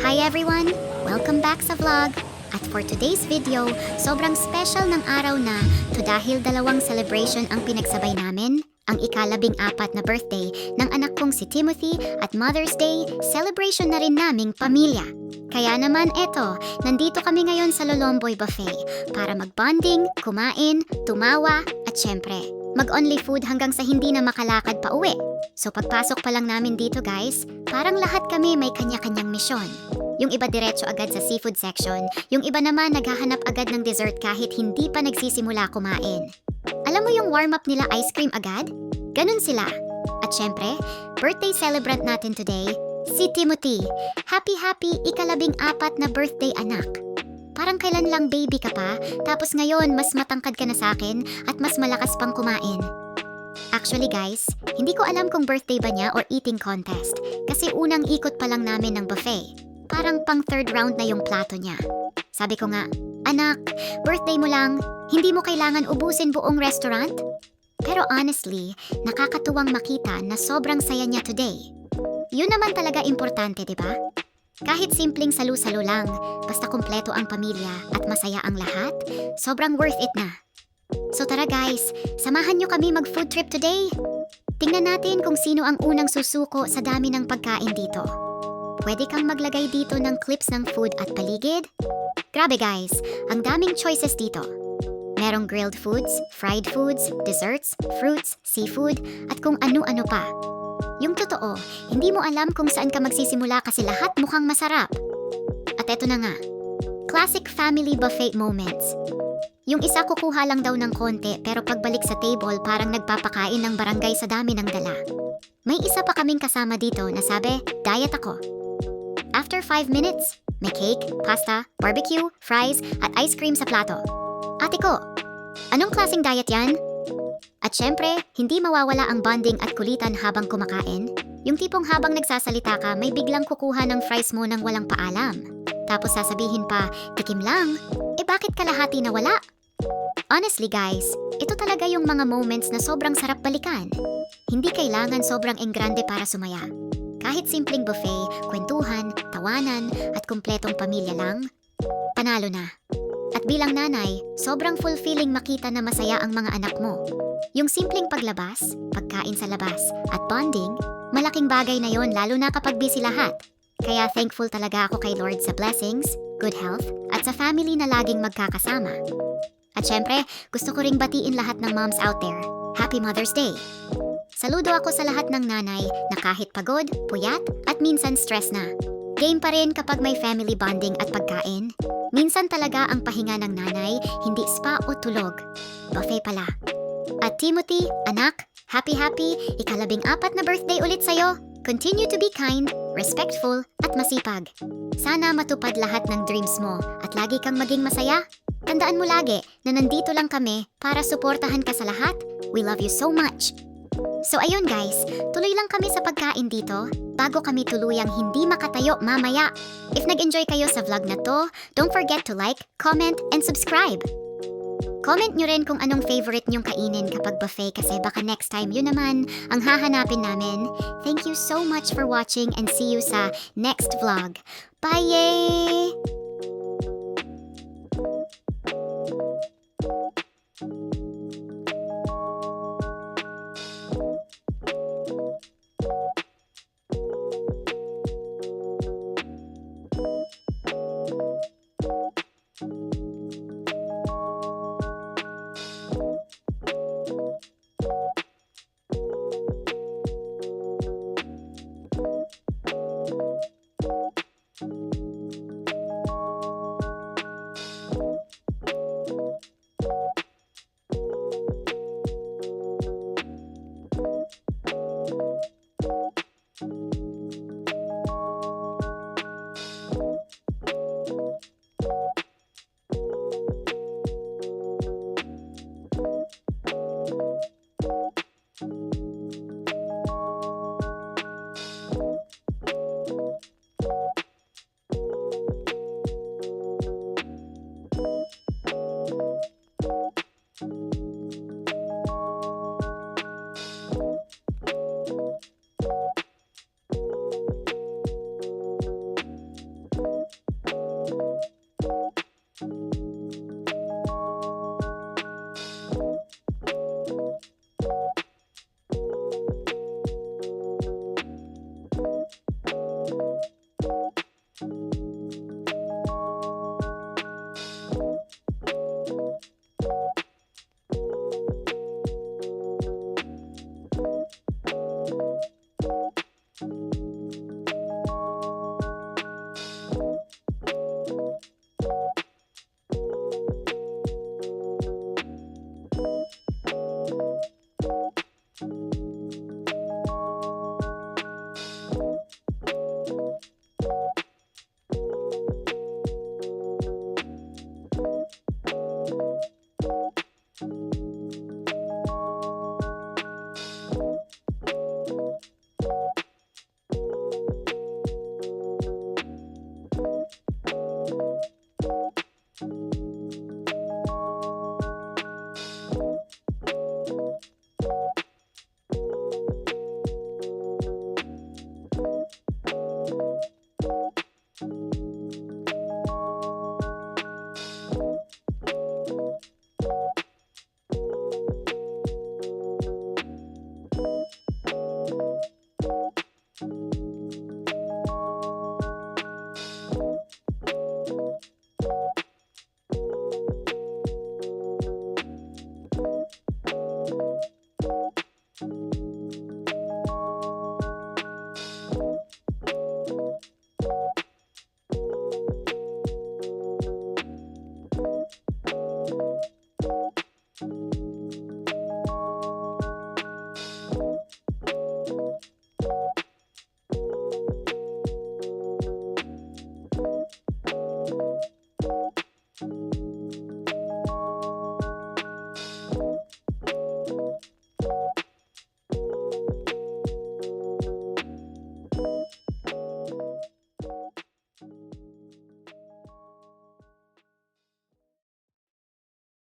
Hi everyone! Welcome back sa vlog! At for today's video, sobrang special ng araw na to dahil dalawang celebration ang pinagsabay namin, ang ika-14 na birthday ng anak kong si Timothy at Mother's Day, celebration na rin naming pamilya. Kaya naman eto, nandito kami ngayon sa Lolomboy Buffet para mag-bonding, kumain, tumawa, at syempre, mag-only food hanggang sa hindi na makalakad pa uwi. So pagpasok pa lang namin dito guys, parang lahat kami may kanya-kanyang misyon. Yung iba diretso agad sa seafood section, yung iba naman naghahanap agad ng dessert kahit hindi pa nagsisimula kumain. Alam mo yung warm-up nila ice cream agad? Ganun sila. At syempre, birthday celebrant natin today, si Timothy. Happy ika-14 na birthday anak. Parang kailan lang baby ka pa, tapos ngayon mas matangkad ka na sa akin at mas malakas pang kumain. Actually guys, hindi ko alam kung birthday ba niya or eating contest kasi unang ikot pa lang namin ng buffet. Parang pang third round na yung plato niya. Sabi ko nga, anak, birthday mo lang, hindi mo kailangan ubusin buong restaurant? Pero honestly, nakakatuwang makita na sobrang saya niya today. Yun naman talaga importante, di ba? Kahit simpleng salu-salo lang, basta kumpleto ang pamilya at masaya ang lahat, sobrang worth it na. So tara guys, samahan nyo kami mag-food trip today. Tingnan natin kung sino ang unang susuko sa dami ng pagkain dito. Pwede kang maglagay dito ng clips ng food at paligid. Grabe guys, ang daming choices dito. Merong grilled foods, fried foods, desserts, fruits, seafood, at kung ano-ano pa. Yung totoo, hindi mo alam kung saan ka magsisimula kasi lahat mukhang masarap. At eto na nga, classic family buffet moments. Yung isa kukuha lang daw ng konti pero pagbalik sa table parang nagpapakain ng barangay sa dami ng dala. May isa pa kaming kasama dito na sabi, diet ako. After 5 minutes, may cake, pasta, barbecue, fries, at ice cream sa plato. Ate ko, anong klaseng diet yan? At syempre, hindi mawawala ang bonding at kulitan habang kumakain. Yung tipong habang nagsasalita ka, may biglang kukuha ng fries mo nang walang paalam. Tapos sasabihin pa, tikim lang. Bakit kalahati na wala? Honestly guys, ito talaga yung mga moments na sobrang sarap balikan. Hindi kailangan sobrang enggrande para sumaya. Kahit simpleng buffet, kwentuhan, tawanan, at kumpletong pamilya lang, panalo na. At bilang nanay, sobrang fulfilling makita na masaya ang mga anak mo. Yung simpleng paglabas, pagkain sa labas, at bonding, malaking bagay na yon lalo na kapag busy lahat. Kaya thankful talaga ako kay Lord sa blessings, good health, at sa family na laging magkakasama. At syempre, gusto ko ring batiin lahat ng moms out there. Happy Mother's Day! Saludo ako sa lahat ng nanay na kahit pagod, puyat, at minsan stress na. Game pa rin kapag may family bonding at pagkain. Minsan talaga ang pahinga ng nanay, hindi spa o tulog. Buffet pala. At Timothy, anak, happy ika-14 na birthday ulit sa'yo. Continue to be kind, respectful, at masipag. Sana matupad lahat ng dreams mo at lagi kang maging masaya. Tandaan mo lagi na nandito lang kami para suportahan ka sa lahat. We love you so much. So ayun guys, tuloy lang kami sa pagkain dito bago kami tuluyang hindi makatayo mamaya. If nag-enjoy kayo sa vlog na to, don't forget to like, comment, and subscribe. Comment nyo rin kung anong favorite nyong kainin kapag buffet kasi baka next time yun naman ang hahanapin namin. Thank you so much for watching and see you sa next vlog. Bye!